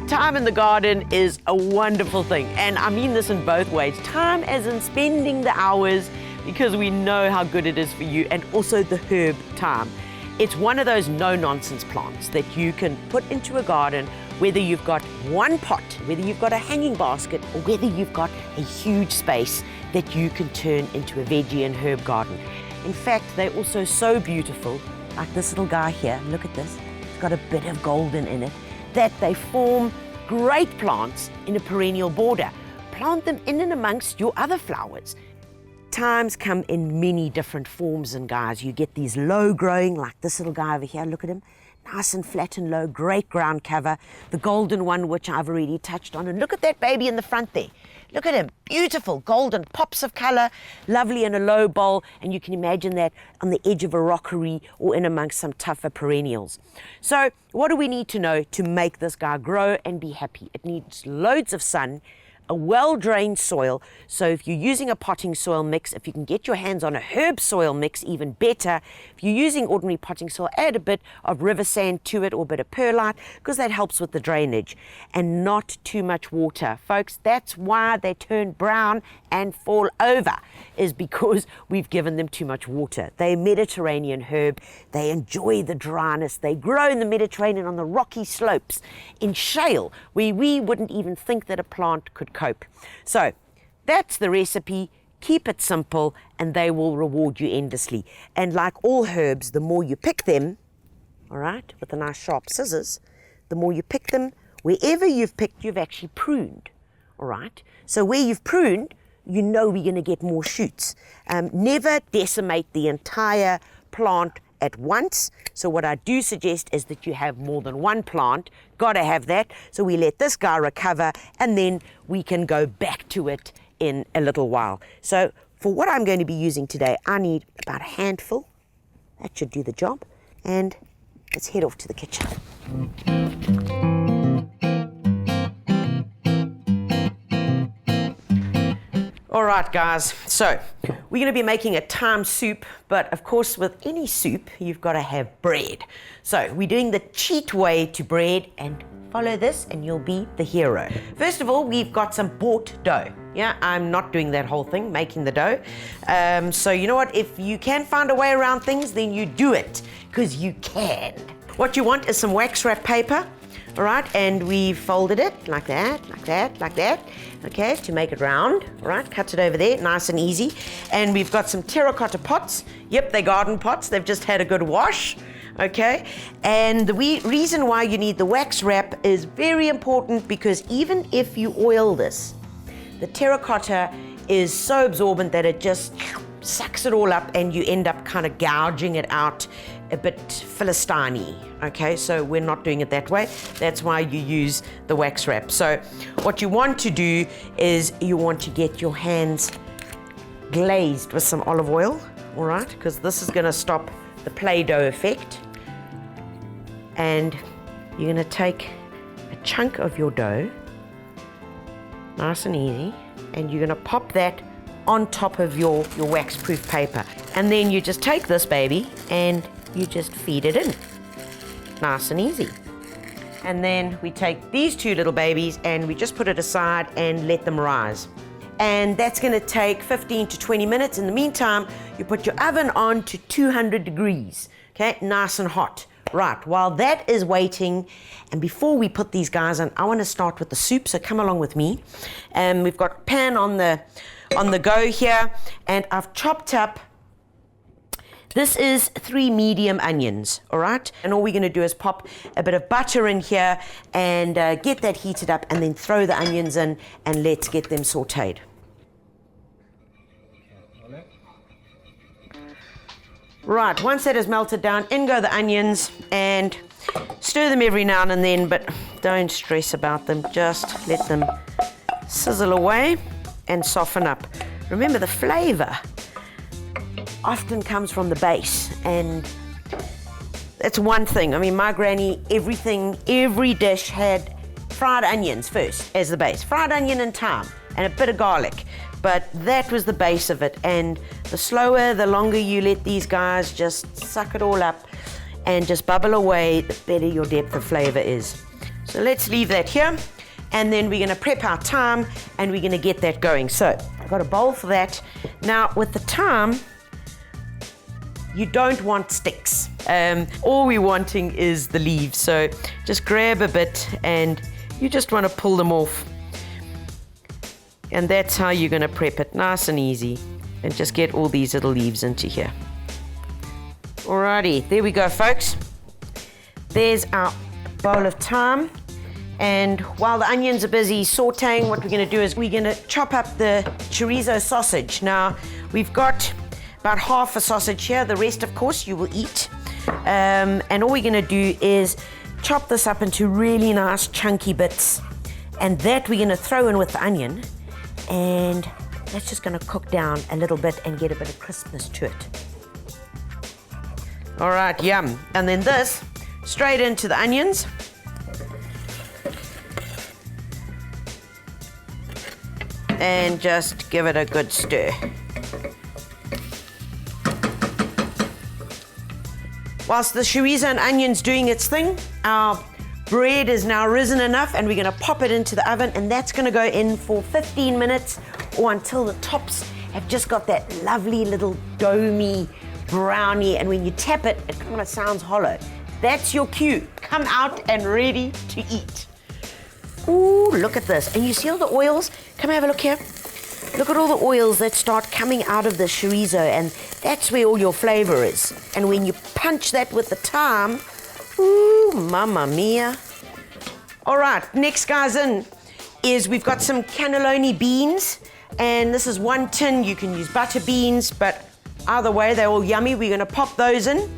Time in the garden is a wonderful thing, and I mean this in both ways. Time as in spending the hours because we know how good it is for you, and also the herb time. It's one of those no-nonsense plants that you can put into a garden, whether you've got one pot, whether you've got a hanging basket, or whether you've got a huge space that you can turn into a veggie and herb garden. In fact, they're also so beautiful, like this little guy here. Look at this. It's got a bit of golden in it, that they form great plants in a perennial border. Plant them in and amongst your other flowers. Times come in many different forms, and guys, you get these low growing, like this little guy over here, look at him, nice and flat and low, great ground cover. The golden one, which I've already touched on, and look at that baby in the front there. Look at him, beautiful, golden pops of color, lovely in a low bowl, and you can imagine that on the edge of a rockery or in amongst some tougher perennials. So what do we need to know to make this guy grow and be happy? It needs loads of sun, a well-drained soil. So if you're using a potting soil mix, if you can get your hands on a herb soil mix, even better. If you're using ordinary potting soil, add a bit of river sand to it or a bit of perlite, because that helps with the drainage. And not too much water. Folks, that's why they turn brown and fall over, is because we've given them too much water. They're Mediterranean herb. They enjoy the dryness. They grow in the Mediterranean on the rocky slopes in shale, where we wouldn't even think that a plant could cope. So that's the recipe. Keep it simple and they will reward you endlessly. And like all herbs, the more you pick them, all right, with a nice sharp scissors, the more you pick them, wherever you've picked, you've actually pruned, all right? So where you've pruned, you know we're going to get more shoots. Never decimate the entire plant at once. So what I do suggest is that you have more than one plant. Got to have that. So we let this guy recover and then we can go back to it in a little while. So for what I'm going to be using today, I need about a handful. That should do the job. And let's head off to the kitchen. All right, guys, so we're going to be making a thyme soup, but of course with any soup, you've got to have bread. So we're doing the cheat way to bread, and follow this and you'll be the hero. First of all, we've got some bought dough. Yeah, I'm not doing that whole thing, making the dough. So you know what, if you can find a way around things, then you do it, because you can. What you want is some wax wrap paper. All right, and we folded it like that, like that, like that, okay, to make it round. All right, cut it over there, nice and easy. And we've got some terracotta pots. Yep, they're garden pots. They've just had a good wash, okay? And the reason why you need the wax wrap is very important, because even if you oil this, the terracotta is so absorbent that it just sucks it all up, and you end up kind of gouging it out a bit Philistine-y, okay? So we're not doing it that way. That's why you use the wax wrap. So what you want to do is you want to get your hands glazed with some olive oil, all right? Because this is gonna stop the Play-Doh effect. And you're gonna take a chunk of your dough, nice and easy, and you're gonna pop that on top of your wax-proof paper. And then you just take this baby and you just feed it in. Nice and easy. And then we take these two little babies and we just put it aside and let them rise. And that's gonna take 15 to 20 minutes. In the meantime, you put your oven on to 200 degrees, okay? Nice and hot. Right, while that is waiting, and before we put these guys on, I wanna start with the soup, so come along with me. We've got a pan on the go here, and I've chopped up, this is 3 medium onions, all right? And all we're gonna do is pop a bit of butter in here and get that heated up, and then throw the onions in and let's get them sauteed. Right, once that is melted down, in go the onions, and stir them every now and then, but don't stress about them, just let them sizzle away and soften up. Remember, the flavor often comes from the base, and that's one thing. I mean, my granny, every dish had fried onions first as the base. Fried onion and thyme and a bit of garlic. But that was the base of it. And the slower, the longer you let these guys just suck it all up and just bubble away, the better your depth of flavor is. So let's leave that here. And then we're gonna prep our thyme and we're gonna get that going. So I've got a bowl for that. Now with the thyme, you don't want sticks. All we're wanting is the leaves. So just grab a bit and you just wanna pull them off. And that's how you're gonna prep it, nice and easy. And just get all these little leaves into here. Alrighty, there we go, folks. There's our bowl of thyme. And while the onions are busy sauteing, what we're going to do is we're going to chop up the chorizo sausage. Now, we've got about half a sausage here. The rest, of course, you will eat. And all we're going to do is chop this up into really nice chunky bits. And that we're going to throw in with the onion. And that's just going to cook down a little bit and get a bit of crispness to it. All right, yum. And then this, straight into the onions. And just give it a good stir. Whilst the chorizo and onion's doing its thing, our bread is now risen enough and we're gonna pop it into the oven, and that's gonna go in for 15 minutes or until the tops have just got that lovely little domey brownie, and when you tap it, it kind of sounds hollow. That's your cue. Come out and ready to eat. Ooh, look at this. And you see all the oils? Come have a look here. Look at all the oils that start coming out of the chorizo, and that's where all your flavor is. And when you punch that with the thyme, ooh, mamma mia. All right, next guys in is we've got some cannelloni beans, and this is 1 tin. You can use butter beans, but either way, they're all yummy. We're gonna pop those in.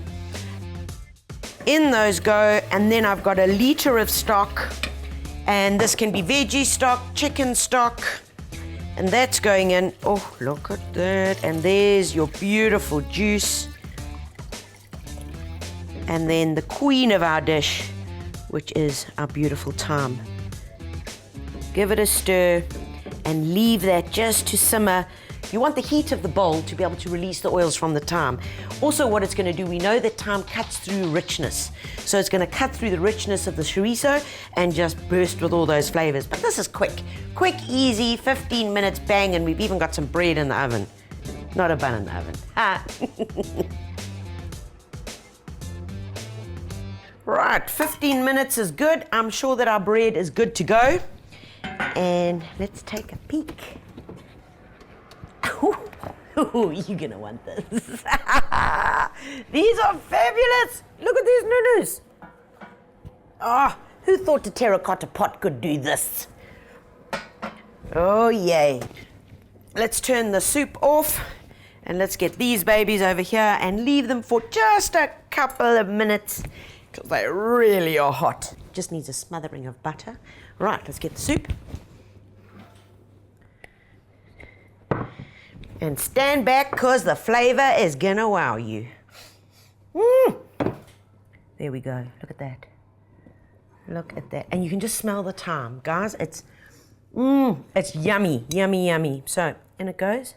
In those go, and then I've got a liter of stock. And this can be veggie stock, chicken stock, and that's going in. Oh, look at that. And there's your beautiful juice. And then the queen of our dish, which is our beautiful thyme. Give it a stir and leave that just to simmer. You want the heat of the bowl to be able to release the oils from the thyme. Also, what it's going to do, we know that thyme cuts through richness. So it's going to cut through the richness of the chorizo and just burst with all those flavors. But this is quick, easy, 15 minutes, bang, and we've even got some bread in the oven. Not a bun in the oven. Ah. Right, 15 minutes is good. I'm sure that our bread is good to go. And let's take a peek. Ooh, you're gonna want this. These are fabulous. Look at these nunus. Oh, who thought a terracotta pot could do this? Oh, yay. Let's turn the soup off and let's get these babies over here and leave them for just a couple of minutes because they really are hot. Just needs a smothering of butter. Right, let's get the soup. And stand back because the flavor is gonna wow you. There we go, look at that. Look at that. And you can just smell the thyme. Guys, it's yummy, yummy, yummy. So, in it goes.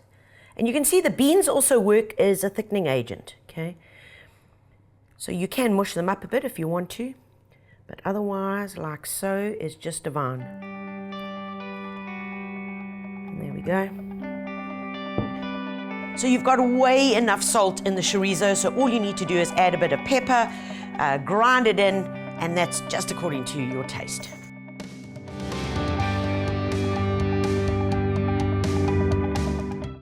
And you can see the beans also work as a thickening agent, okay? So you can mush them up a bit if you want to, but otherwise, like so, is just divine. And there we go. So you've got way enough salt in the chorizo, so all you need to do is add a bit of pepper, grind it in, and that's just according to your taste.